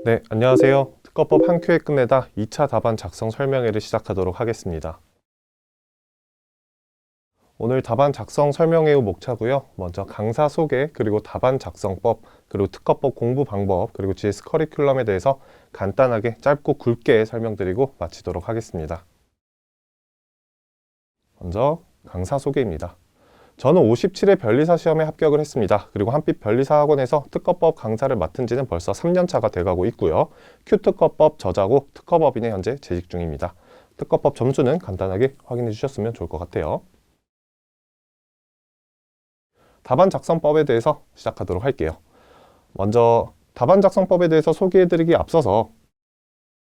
네, 안녕하세요. 특허법 한 큐에 끝내다 2차 답안 작성 설명회를 시작하도록 하겠습니다. 오늘 답안 작성 설명회 후 목차고요. 먼저 강사 소개, 그리고 답안 작성법, 그리고 특허법 공부 방법, 그리고 GS 커리큘럼에 대해서 간단하게 짧고 굵게 설명드리고 마치도록 하겠습니다. 먼저 강사 소개입니다. 저는 57회 변리사 시험에 합격을 했습니다. 그리고 한빛 변리사 학원에서 특허법 강사를 맡은 지는 벌써 3년 차가 돼가고 있고요. Q특허법 저자고 특허법인에 현재 재직 중입니다. 특허법 점수는 간단하게 확인해 주셨으면 좋을 것 같아요. 답안 작성법에 대해서 시작하도록 할게요. 먼저 답안 작성법에 대해서 소개해드리기 앞서서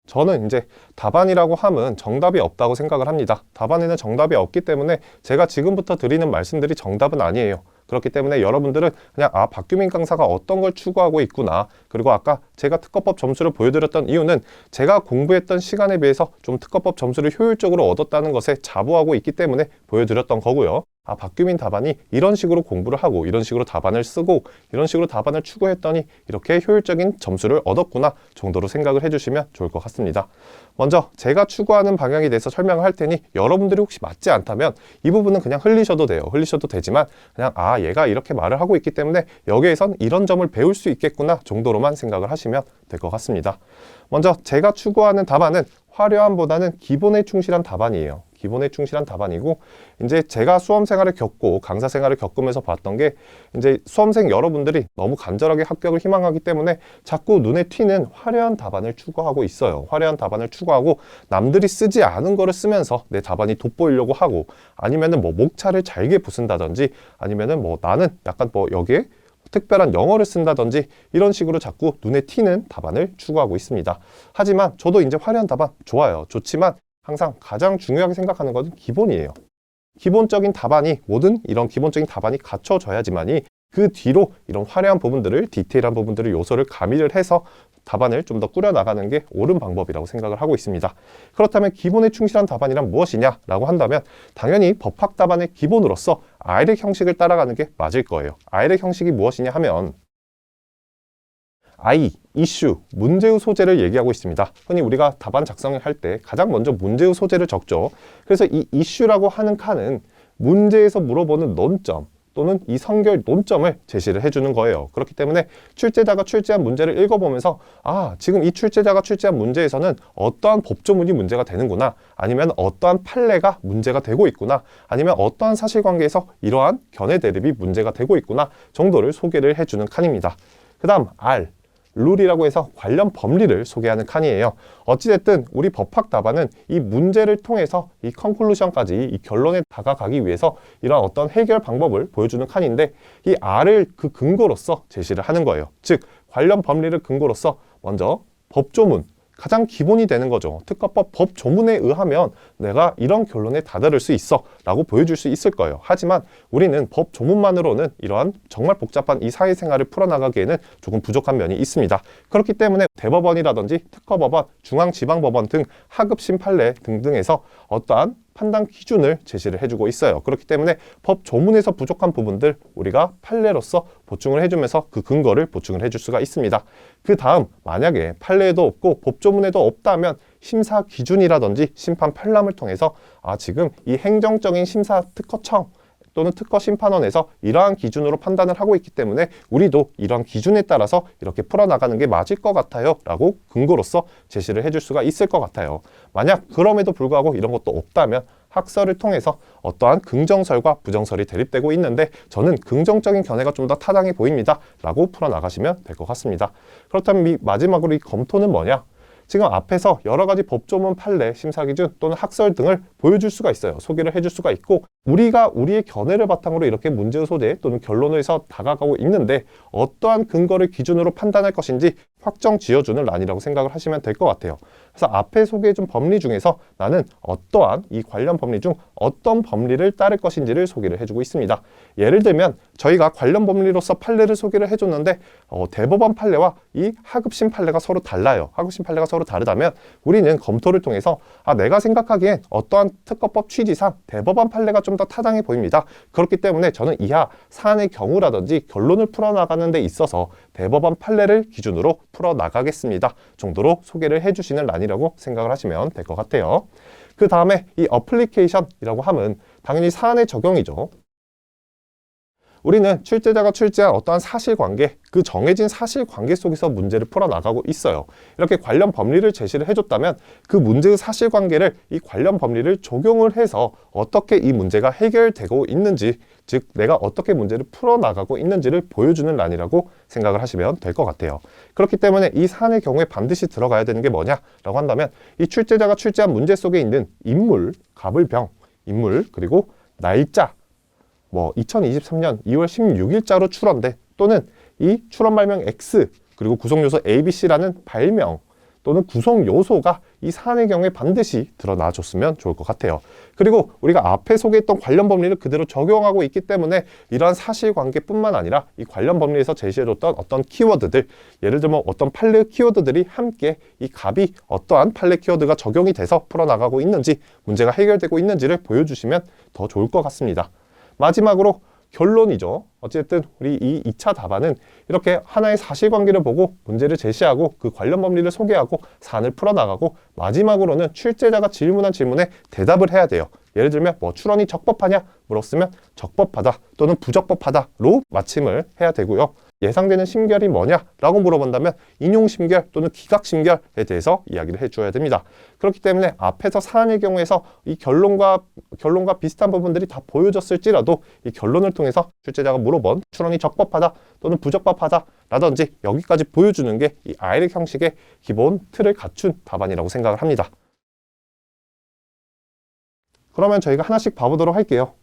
저는 이제 답안이라고 함은 정답이 없다고 생각을 합니다. 답안에는 정답이 없기 때문에 제가 지금부터 드리는 말씀들이 정답은 아니에요. 그렇기 때문에 여러분들은 그냥 박규민 강사가 어떤 걸 추구하고 있구나, 그리고 아까 제가 특허법 점수를 보여드렸던 이유는 제가 공부했던 시간에 비해서 좀 특허법 점수를 효율적으로 얻었다는 것에 자부하고 있기 때문에 보여드렸던 거고요. 박규민 답안이 이런 식으로 공부를 하고 이런 식으로 답안을 쓰고 이런 식으로 답안을 추구했더니 이렇게 효율적인 점수를 얻었구나 정도로 생각을 해주시면 좋을 것 같습니다. 먼저 제가 추구하는 방향에 대해서 설명을 할 테니 여러분들이 혹시 맞지 않다면 이 부분은 그냥 흘리셔도 돼요. 흘리셔도 되지만 그냥 얘가 이렇게 말을 하고 있기 때문에 여기에선 이런 점을 배울 수 있겠구나 정도로만 생각을 하시면 될 것 같습니다. 먼저 제가 추구하는 답안은 화려함보다는 기본에 충실한 답안이에요. 기본에 충실한 답안이고, 이제 제가 수험 생활을 겪고 강사 생활을 겪으면서 봤던 게 이제 수험생 여러분들이 너무 간절하게 합격을 희망하기 때문에 자꾸 눈에 튀는 화려한 답안을 추구하고 있어요. 화려한 답안을 추구하고 남들이 쓰지 않은 거를 쓰면서 내 답안이 돋보이려고 하고, 아니면은 뭐 목차를 잘게 부순다든지, 아니면은 뭐 나는 약간 뭐 여기에 특별한 영어를 쓴다든지 이런 식으로 자꾸 눈에 튀는 답안을 추구하고 있습니다. 하지만 저도 이제 화려한 답안 좋아요. 좋지만 항상 가장 중요하게 생각하는 것은 기본이에요. 기본적인 답안이, 모든 이런 기본적인 답안이 갖춰져야지만이 그 뒤로 이런 화려한 부분들을, 디테일한 부분들을, 요소를 가미를 해서 답안을 좀 더 꾸려나가는 게 옳은 방법이라고 생각을 하고 있습니다. 그렇다면 기본에 충실한 답안이란 무엇이냐라고 한다면 당연히 법학 답안의 기본으로서 아이렉 형식을 따라가는 게 맞을 거예요. 아이렉 형식이 무엇이냐 하면 이슈, 문제의 소재를 얘기하고 있습니다. 흔히 우리가 답안 작성을 할 때 가장 먼저 문제의 소재를 적죠. 그래서 이 이슈라고 하는 칸은 문제에서 물어보는 논점 또는 이 성결 논점을 제시를 해주는 거예요. 그렇기 때문에 출제자가 출제한 문제를 읽어보면서 지금 이 출제자가 출제한 문제에서는 어떠한 법조문이 문제가 되는구나, 아니면 어떠한 판례가 문제가 되고 있구나, 아니면 어떠한 사실관계에서 이러한 견해 대립이 문제가 되고 있구나 정도를 소개를 해주는 칸입니다. 그 다음 룰이라고 해서 관련 법리를 소개하는 칸이에요. 어찌됐든 우리 법학 답안은 이 문제를 통해서 이 컨클루션까지, 이 결론에 다가가기 위해서 이런 어떤 해결 방법을 보여주는 칸인데, 이 R을 그 근거로서 제시를 하는 거예요. 즉 관련 법리를 근거로서 먼저 법조문, 가장 기본이 되는 거죠. 특허법 법조문에 의하면 내가 이런 결론에 다다를 수 있어 라고 보여줄 수 있을 거예요. 하지만 우리는 법조문만으로는 이러한 정말 복잡한 이 사회생활을 풀어나가기에는 조금 부족한 면이 있습니다. 그렇기 때문에 대법원이라든지 특허법원, 중앙지방법원 등 하급심 판례 등등에서 어떠한 판단 기준을 제시를 해주고 있어요. 그렇기 때문에 법 조문에서 부족한 부분들 우리가 판례로서 보충을 해주면서 그 근거를 보충을 해줄 수가 있습니다. 그 다음 만약에 판례에도 없고 법 조문에도 없다면 심사 기준이라든지 심판 편람을 통해서 지금 이 행정적인 심사 특허청 또는 특허심판원에서 이러한 기준으로 판단을 하고 있기 때문에 우리도 이러한 기준에 따라서 이렇게 풀어나가는 게 맞을 것 같아요 라고 근거로서 제시를 해줄 수가 있을 것 같아요. 만약 그럼에도 불구하고 이런 것도 없다면 학설을 통해서 어떠한 긍정설과 부정설이 대립되고 있는데 저는 긍정적인 견해가 좀 더 타당해 보입니다 라고 풀어나가시면 될 것 같습니다. 그렇다면 마지막으로 이 검토는 뭐냐? 지금 앞에서 여러 가지 법조문, 판례, 심사기준 또는 학설 등을 보여줄 수가 있어요. 소개를 해줄 수가 있고, 우리가 우리의 견해를 바탕으로 이렇게 문제의 소재 또는 결론에서 다가가고 있는데 어떠한 근거를 기준으로 판단할 것인지 확정 지어주는 란이라고 생각을 하시면 될 것 같아요. 그래서 앞에 소개해준 법리 중에서 나는 어떠한 이 관련 법리 중 어떤 법리를 따를 것인지를 소개를 해주고 있습니다. 예를 들면 저희가 관련 법리로서 판례를 소개를 해줬는데 대법원 판례와 이 하급심 판례가 서로 달라요. 하급심 판례가 서로 다르다면 우리는 검토를 통해서 내가 생각하기엔 어떠한 특허법 취지상 대법원 판례가 좀 더 타당해 보입니다. 그렇기 때문에 저는 이하 사안의 경우라든지 결론을 풀어나가는 데 있어서 대법원 판례를 기준으로 풀어나가겠습니다 정도로 소개를 해주시는 란이라고 생각을 하시면 될 것 같아요. 그 다음에 이 어플리케이션이라고 하면 당연히 사안의 적용이죠. 우리는 출제자가 출제한 어떠한 사실관계, 그 정해진 사실관계 속에서 문제를 풀어나가고 있어요. 이렇게 관련 법리를 제시를 해줬다면 그 문제의 사실관계를 이 관련 법리를 적용을 해서 어떻게 이 문제가 해결되고 있는지, 즉 내가 어떻게 문제를 풀어나가고 있는지를 보여주는 란이라고 생각을 하시면 될 것 같아요. 그렇기 때문에 이 사안의 경우에 반드시 들어가야 되는 게 뭐냐라고 한다면 이 출제자가 출제한 문제 속에 있는 인물, 갑을병, 인물, 그리고 날짜, 2023년 2월 16일자로 출원돼 또는 이 출원 발명 X 그리고 구성 요소 ABC라는 발명 또는 구성 요소가 이 사안의 경우에 반드시 드러나 줬으면 좋을 것 같아요. 그리고 우리가 앞에 소개했던 관련 법리를 그대로 적용하고 있기 때문에 이러한 사실관계뿐만 아니라 이 관련 법리에서 제시해줬던 어떤 키워드들, 예를 들면 어떤 판례 키워드들이 함께 이 갑이 어떠한 판례 키워드가 적용이 돼서 풀어나가고 있는지, 문제가 해결되고 있는지를 보여주시면 더 좋을 것 같습니다. 마지막으로 결론이죠. 어쨌든 우리 이 2차 답안은 이렇게 하나의 사실관계를 보고 문제를 제시하고 그 관련 법리를 소개하고 사안을 풀어나가고 마지막으로는 출제자가 질문한 질문에 대답을 해야 돼요. 예를 들면 출원이 적법하냐 물었으면 적법하다 또는 부적법하다로 마침을 해야 되고요. 예상되는 심결이 뭐냐라고 물어본다면 인용심결 또는 기각심결에 대해서 이야기를 해줘야 됩니다. 그렇기 때문에 앞에서 사안의 경우에서 이 결론과 비슷한 부분들이 다 보여졌을지라도 이 결론을 통해서 출제자가 물어본 출원이 적법하다 또는 부적법하다 라든지 여기까지 보여주는 게 이 아이렉 형식의 기본 틀을 갖춘 답안이라고 생각을 합니다. 그러면 저희가 하나씩 봐보도록 할게요.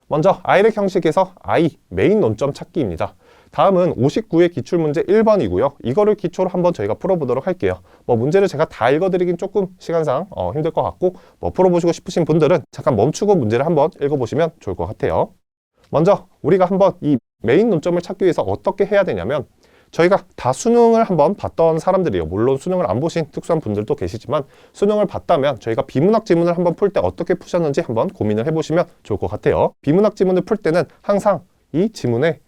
먼저 아이렉 형식에서 I, 메인 논점 찾기입니다. 다음은 59의 기출문제 1번이고요. 이거를 기초로 한번 저희가 풀어보도록 할게요. 문제를 제가 다 읽어드리긴 조금 시간상 힘들 것 같고 풀어보시고 싶으신 분들은 잠깐 멈추고 문제를 한번 읽어보시면 좋을 것 같아요. 먼저 우리가 한번 이 메인 논점을 찾기 위해서 어떻게 해야 되냐면 저희가 다 수능을 한번 봤던 사람들이에요. 물론 수능을 안 보신 특수한 분들도 계시지만 수능을 봤다면 저희가 비문학 지문을 한번 풀 때 어떻게 푸셨는지 한번 고민을 해보시면 좋을 것 같아요. 비문학 지문을 풀 때는 항상 이 지문의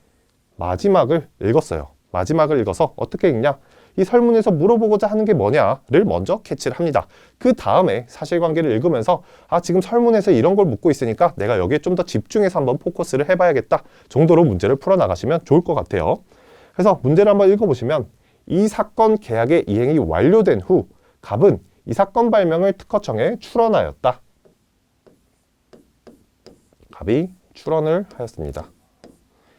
마지막을 읽었어요. 마지막을 읽어서 어떻게 읽냐? 이 설문에서 물어보고자 하는 게 뭐냐를 먼저 캐치를 합니다. 그 다음에 사실관계를 읽으면서 지금 설문에서 이런 걸 묻고 있으니까 내가 여기에 좀 더 집중해서 한번 포커스를 해봐야겠다 정도로 문제를 풀어나가시면 좋을 것 같아요. 그래서 문제를 한번 읽어보시면 이 사건 계약의 이행이 완료된 후 갑은 이 사건 발명을 특허청에 출원하였다. 갑이 출원을 하였습니다.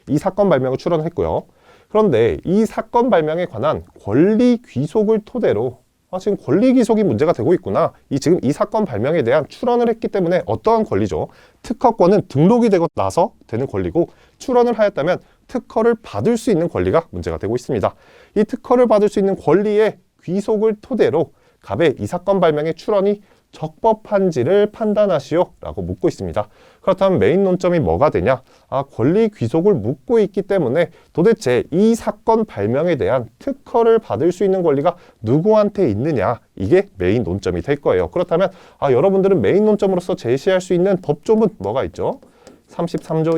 이 사건 발명을 출원했고요. 그런데 이 사건 발명에 관한 권리 귀속을 토대로 지금 권리 귀속이 문제가 되고 있구나. 지금 이 사건 발명에 대한 출원을 했기 때문에 어떠한 권리죠? 특허권은 등록이 되고 나서 되는 권리고 출원을 하였다면 특허를 받을 수 있는 권리가 문제가 되고 있습니다. 이 특허를 받을 수 있는 권리의 귀속을 토대로 갑의 이 사건 발명의 출원이 적법한지를 판단하시오 라고 묻고 있습니다. 그렇다면 메인 논점이 뭐가 되냐? 권리 귀속을 묻고 있기 때문에 도대체 이 사건 발명에 대한 특허를 받을 수 있는 권리가 누구한테 있느냐? 이게 메인 논점이 될 거예요. 그렇다면 여러분들은 메인 논점으로서 제시할 수 있는 법조문 뭐가 있죠? 33조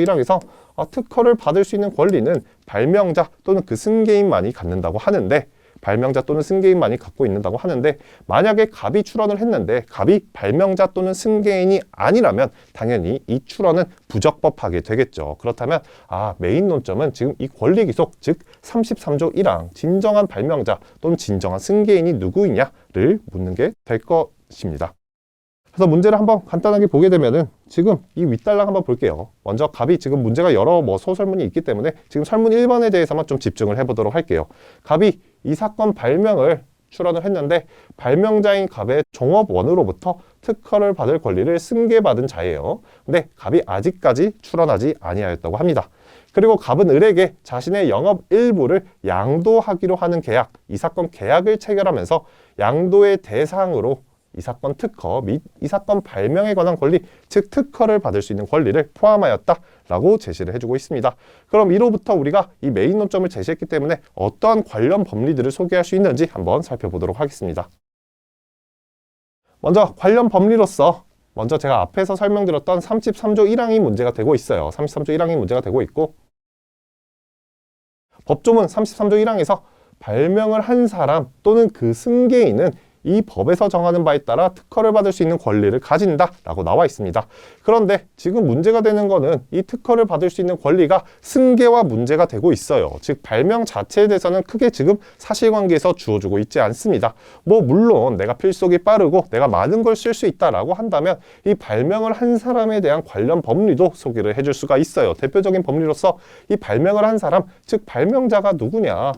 1항에서 특허를 받을 수 있는 권리는 발명자 또는 그 승계인만이 갖는다고 하는데 발명자 또는 승계인만이 갖고 있는다고 하는데 만약에 갑이 출원을 했는데 갑이 발명자 또는 승계인이 아니라면 당연히 이 출원은 부적법하게 되겠죠. 그렇다면 메인 논점은 지금 이 권리 귀속 즉 33조 1항 진정한 발명자 또는 진정한 승계인이 누구이냐를 묻는 게 될 것입니다. 그래서 문제를 한번 간단하게 보게 되면은 지금 이 윗달랑 한번 볼게요. 먼저 갑이 지금 문제가 여러 소설문이 있기 때문에 지금 설문 1번에 대해서만 좀 집중을 해보도록 할게요. 갑이 이 사건 발명을 출원을 했는데 발명자인 갑의 종업원으로부터 특허를 받을 권리를 승계받은 자예요. 근데 갑이 아직까지 출원하지 아니하였다고 합니다. 그리고 갑은 을에게 자신의 영업 일부를 양도하기로 하는 계약, 이 사건 계약을 체결하면서 양도의 대상으로 이 사건 특허 및 이 사건 발명에 관한 권리, 즉 특허를 받을 수 있는 권리를 포함하였다라고 제시를 해주고 있습니다. 그럼 이로부터 우리가 이 메인 논점을 제시했기 때문에 어떠한 관련 법리들을 소개할 수 있는지 한번 살펴보도록 하겠습니다. 먼저 관련 법리로서 먼저 제가 앞에서 설명드렸던 33조 1항이 문제가 되고 있어요. 33조 1항이 문제가 되고 있고 법조문 33조 1항에서 발명을 한 사람 또는 그 승계인은 이 법에서 정하는 바에 따라 특허를 받을 수 있는 권리를 가진다 라고 나와 있습니다. 그런데 지금 문제가 되는 거는 이 특허를 받을 수 있는 권리가 승계와 문제가 되고 있어요. 즉 발명 자체에 대해서는 크게 지금 사실관계에서 주어주고 있지 않습니다. 뭐 물론 내가 필속이 빠르고 내가 많은 걸 쓸 수 있다라고 한다면 이 발명을 한 사람에 대한 관련 법리도 소개를 해줄 수가 있어요. 대표적인 법리로서 이 발명을 한 사람, 즉 발명자가 누구냐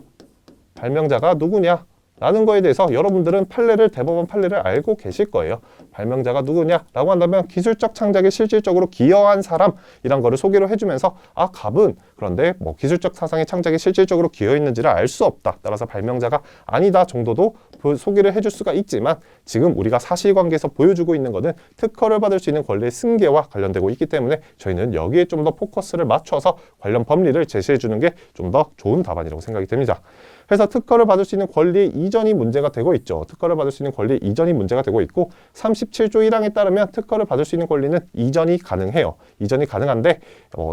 라는 거에 대해서 여러분들은 대법원 판례를 알고 계실 거예요. 발명자가 누구냐라고 한다면 기술적 창작에 실질적으로 기여한 사람이란 거를 소개로 해주면서 갑은 그런데 뭐 기술적 사상의 창작에 실질적으로 기여했는지를 알 수 없다. 따라서 발명자가 아니다 정도도 소개를 해줄 수가 있지만 지금 우리가 사실관계에서 보여주고 있는 것은 특허를 받을 수 있는 권리의 승계와 관련되고 있기 때문에 저희는 여기에 좀 더 포커스를 맞춰서 관련 법리를 제시해 주는 게 좀 더 좋은 답안이라고 생각이 됩니다. 그래서 특허를 받을 수 있는 권리 이전이 문제가 되고 있죠. 특허를 받을 수 있는 권리 이전이 문제가 되고 있고 37조 1항에 따르면 특허를 받을 수 있는 권리는 이전이 가능해요. 이전이 가능한데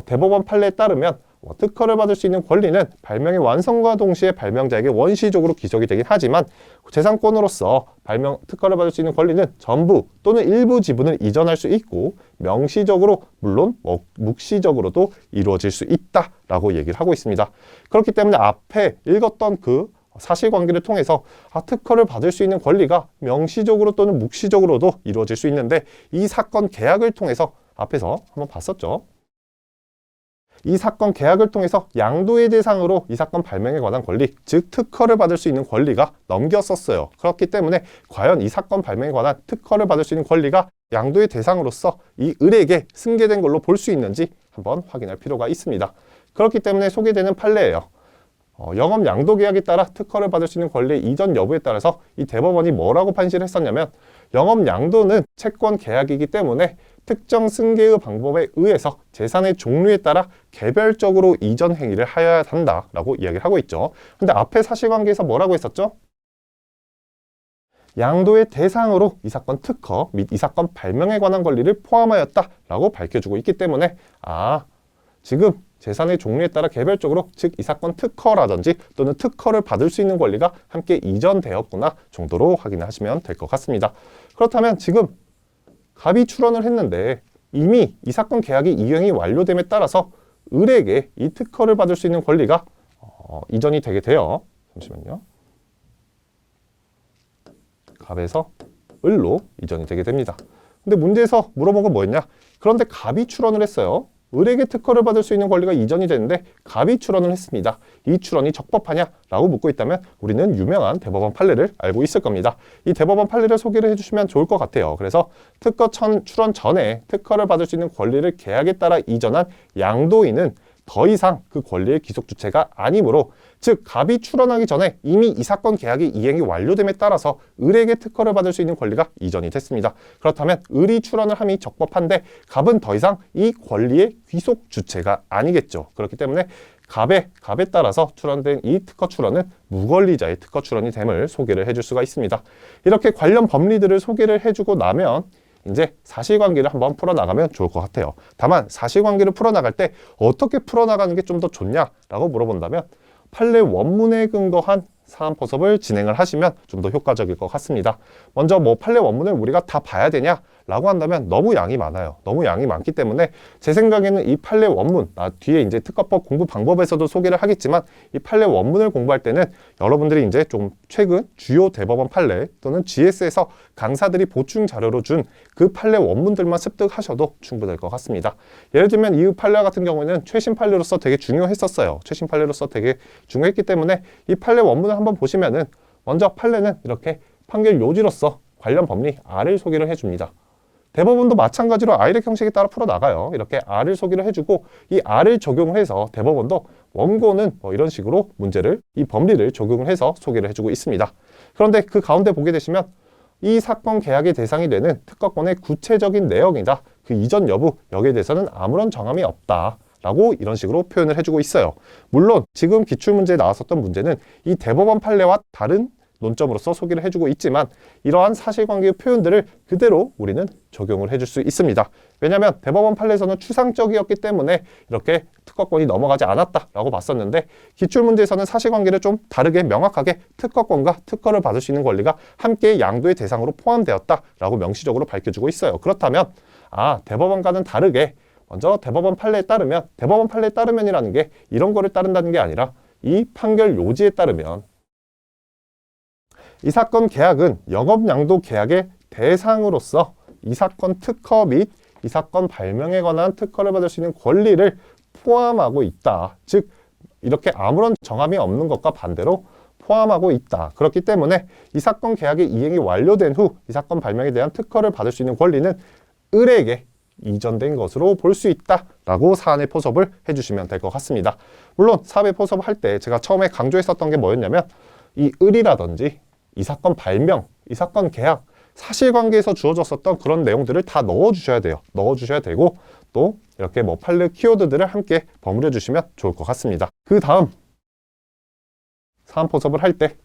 대법원 판례에 따르면 특허를 받을 수 있는 권리는 발명의 완성과 동시에 발명자에게 원시적으로 기속이 되긴 하지만 재산권으로서 특허를 받을 수 있는 권리는 전부 또는 일부 지분을 이전할 수 있고 명시적으로 물론 묵시적으로도 이루어질 수 있다라고 얘기를 하고 있습니다. 그렇기 때문에 앞에 읽었던 그 사실관계를 통해서 특허를 받을 수 있는 권리가 명시적으로 또는 묵시적으로도 이루어질 수 있는데 이 사건 계약을 통해서 앞에서 한번 봤었죠. 이 사건 계약을 통해서 양도의 대상으로 이 사건 발명에 관한 권리, 즉 특허를 받을 수 있는 권리가 넘겼었어요. 그렇기 때문에 과연 이 사건 발명에 관한 특허를 받을 수 있는 권리가 양도의 대상으로서 이 을에게 승계된 걸로 볼 수 있는지 한번 확인할 필요가 있습니다. 그렇기 때문에 소개되는 판례예요. 영업 양도 계약에 따라 특허를 받을 수 있는 권리의 이전 여부에 따라서 이 대법원이 뭐라고 판시를 했었냐면 영업 양도는 채권 계약이기 때문에 특정 승계의 방법에 의해서 재산의 종류에 따라 개별적으로 이전 행위를 하여야 한다라고 이야기를 하고 있죠. 근데 앞에 사실관계에서 뭐라고 했었죠? 양도의 대상으로 이 사건 특허 및 이 사건 발명에 관한 권리를 포함하였다라고 밝혀주고 있기 때문에 지금 재산의 종류에 따라 개별적으로 즉 이 사건 특허라든지 또는 특허를 받을 수 있는 권리가 함께 이전되었구나 정도로 확인하시면 될 것 같습니다. 그렇다면 지금 갑이 출원을 했는데 이미 이 사건 계약이 이행이 완료됨에 따라서 을에게 이 특허를 받을 수 있는 권리가 이전이 되게 돼요. 잠시만요. 갑에서 을로 이전이 되게 됩니다. 근데 문제에서 물어본 건 뭐였냐? 그런데 갑이 출원을 했어요. 을에게 특허를 받을 수 있는 권리가 이전이 되는데 갑이 출원을 했습니다. 이 출원이 적법하냐라고 묻고 있다면 우리는 유명한 대법원 판례를 알고 있을 겁니다. 이 대법원 판례를 소개를 해주시면 좋을 것 같아요. 그래서 특허 출원 전에 특허를 받을 수 있는 권리를 계약에 따라 이전한 양도인은 더 이상 그 권리의 귀속 주체가 아니므로 즉 갑이 출원하기 전에 이미 이 사건 계약이 이행이 완료됨에 따라서 을에게 특허를 받을 수 있는 권리가 이전이 됐습니다. 그렇다면 을이 출원을 함이 적법한데 갑은 더 이상 이 권리의 귀속 주체가 아니겠죠. 그렇기 때문에 갑에 따라서 출원된 이 특허 출원은 무권리자의 특허 출원이 됨을 소개를 해줄 수가 있습니다. 이렇게 관련 법리들을 소개를 해주고 나면 이제 사실관계를 한번 풀어나가면 좋을 것 같아요. 다만 사실관계를 풀어나갈 때 어떻게 풀어나가는 게 좀 더 좋냐라고 물어본다면 판례 원문에 근거한 사안포섭을 진행을 하시면 좀 더 효과적일 것 같습니다. 먼저 판례 원문을 우리가 다 봐야 되냐라고 한다면 너무 양이 많아요. 너무 양이 많기 때문에 제 생각에는 이 판례 원문, 뒤에 이제 특허법 공부 방법에서도 소개를 하겠지만 이 판례 원문을 공부할 때는 여러분들이 이제 좀 최근 주요 대법원 판례 또는 GS에서 강사들이 보충 자료로 준 그 판례 원문들만 습득하셔도 충분할 것 같습니다. 예를 들면 이 판례 같은 경우에는 최신 판례로서 되게 중요했었어요. 최신 판례로서 되게 중요했기 때문에 이 판례 원문을 한번 보시면은 먼저 판례는 이렇게 판결 요지로서 관련 법리 R을 소개를 해줍니다. 대법원도 마찬가지로 아이렉 형식에 따라 풀어나가요. 이렇게 R을 소개를 해주고 이 R을 적용해서 대법원도 원고는 이런 식으로 문제를 이 법리를 적용을 해서 소개를 해주고 있습니다. 그런데 그 가운데 보게 되시면 이 사건 계약의 대상이 되는 특허권의 구체적인 내용이다. 그 이전 여부 여기에 대해서는 아무런 정함이 없다. 라고 이런 식으로 표현을 해주고 있어요. 물론 지금 기출문제에 나왔었던 문제는 이 대법원 판례와 다른 논점으로서 소개를 해주고 있지만 이러한 사실관계의 표현들을 그대로 우리는 적용을 해줄 수 있습니다. 왜냐하면 대법원 판례에서는 추상적이었기 때문에 이렇게 특허권이 넘어가지 않았다라고 봤었는데 기출문제에서는 사실관계를 좀 다르게 명확하게 특허권과 특허를 받을 수 있는 권리가 함께 양도의 대상으로 포함되었다라고 명시적으로 밝혀주고 있어요. 그렇다면 대법원과는 다르게 먼저 대법원 판례에 따르면이라는 게 이런 거를 따른다는 게 아니라 이 판결 요지에 따르면 이 사건 계약은 영업양도 계약의 대상으로서 이 사건 특허 및 이 사건 발명에 관한 특허를 받을 수 있는 권리를 포함하고 있다. 즉 이렇게 아무런 정함이 없는 것과 반대로 포함하고 있다. 그렇기 때문에 이 사건 계약의 이행이 완료된 후 이 사건 발명에 대한 특허를 받을 수 있는 권리는 을에게 이전된 것으로 볼 수 있다라고 사안의 포섭을 해주시면 될 것 같습니다. 물론 사업의 포섭을 할 때 제가 처음에 강조했었던 게 뭐였냐면 이 을이라든지 이 사건 발명, 이 사건 계약, 사실관계에서 주어졌었던 그런 내용들을 다 넣어주셔야 돼요. 넣어주셔야 되고 또 이렇게 뭐 판례 키워드들을 함께 버무려 주시면 좋을 것 같습니다. 그 다음 사안 포섭을 할 때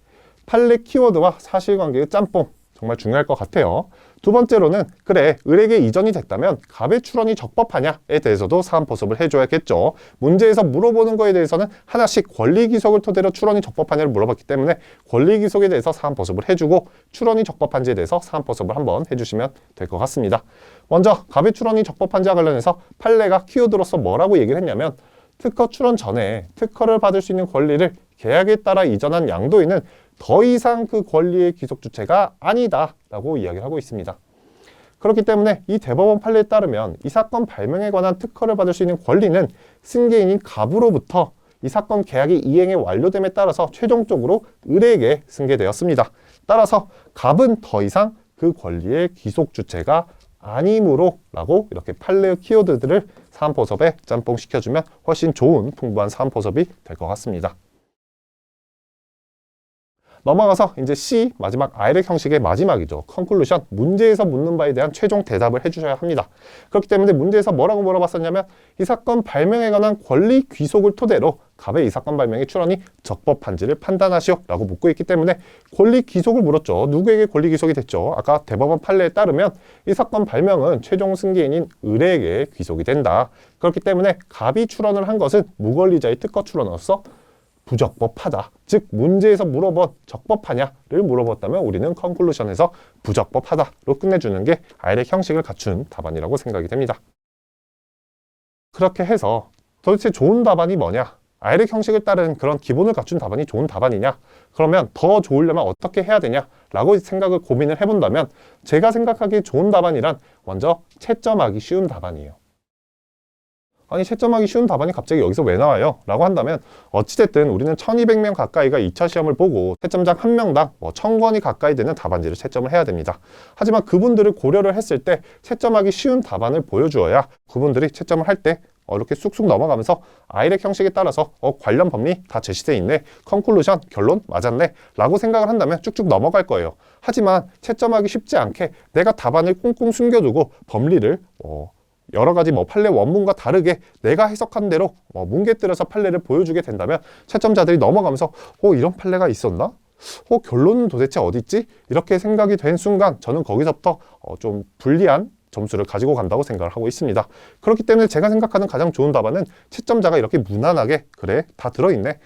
판례 키워드와 사실관계의 짬뽕 정말 중요할 것 같아요. 두 번째로는 그래 을에게 이전이 됐다면 갑의 출원이 적법하냐에 대해서도 사안 포섭을 해줘야겠죠. 문제에서 물어보는 거에 대해서는 하나씩 권리기속을 토대로 출원이 적법하냐를 물어봤기 때문에 권리기속에 대해서 사안 포섭을 해주고 출원이 적법한지에 대해서 사안 포섭을 한번 해주시면 될 것 같습니다. 먼저 갑의 출원이 적법한지와 관련해서 판례가 키워드로서 뭐라고 얘기를 했냐면 특허 출원 전에 특허를 받을 수 있는 권리를 계약에 따라 이전한 양도인은 더 이상 그 권리의 귀속 주체가 아니다 라고 이야기를 하고 있습니다. 그렇기 때문에 이 대법원 판례에 따르면 이 사건 발명에 관한 특허를 받을 수 있는 권리는 승계인인 갑으로부터 이 사건 계약이 이행에 완료됨에 따라서 최종적으로 을에게 승계되었습니다. 따라서 갑은 더 이상 그 권리의 귀속 주체가 아니므로 라고 이렇게 판례의 키워드들을 사안포섭에 짬뽕시켜주면 훨씬 좋은 풍부한 사안포섭이 될 것 같습니다. 넘어가서 이제 C 마지막 아이렉 형식의 마지막이죠. 컨클루션, 문제에서 묻는 바에 대한 최종 대답을 해주셔야 합니다. 그렇기 때문에 문제에서 뭐라고 물어봤었냐면 이 사건 발명에 관한 권리 귀속을 토대로 갑의 이 사건 발명의 출원이 적법한지를 판단하시오 라고 묻고 있기 때문에 권리 귀속을 물었죠. 누구에게 권리 귀속이 됐죠? 아까 대법원 판례에 따르면 이 사건 발명은 최종 승계인인 을에게 귀속이 된다. 그렇기 때문에 갑이 출원을 한 것은 무권리자의 특허 출원으로서 부적법하다. 즉 문제에서 물어본 적법하냐를 물어봤다면 우리는 컨클루션에서 부적법하다로 끝내주는 게 아이렉 형식을 갖춘 답안이라고 생각이 됩니다. 그렇게 해서 도대체 좋은 답안이 뭐냐? 아이렉 형식을 따른 그런 기본을 갖춘 답안이 좋은 답안이냐? 그러면 더 좋으려면 어떻게 해야 되냐? 라고 생각을 고민을 해본다면 제가 생각하기에 좋은 답안이란 먼저 채점하기 쉬운 답안이에요. 아니 채점하기 쉬운 답안이 갑자기 여기서 왜 나와요? 라고 한다면 어찌됐든 우리는 1200명 가까이가 2차 시험을 보고 채점장 1명당 1000권이 가까이 되는 답안지를 채점을 해야 됩니다. 하지만 그분들을 고려를 했을 때 채점하기 쉬운 답안을 보여주어야 그분들이 채점을 할 때 이렇게 쑥쑥 넘어가면서 아이렉 형식에 따라서 관련 법리 다 제시돼 있네, 컨클루션 결론 맞았네 라고 생각을 한다면 쭉쭉 넘어갈 거예요. 하지만 채점하기 쉽지 않게 내가 답안을 꽁꽁 숨겨두고 법리를 여러 가지 판례 원문과 다르게 내가 해석한 대로 뭉개뜨려서 판례를 보여주게 된다면 채점자들이 넘어가면서 이런 판례가 있었나? 결론은 도대체 어디 있지? 이렇게 생각이 된 순간 저는 거기서부터 좀 불리한 점수를 가지고 간다고 생각을 하고 있습니다. 그렇기 때문에 제가 생각하는 가장 좋은 답안은 채점자가 이렇게 무난하게 그래 다 들어있네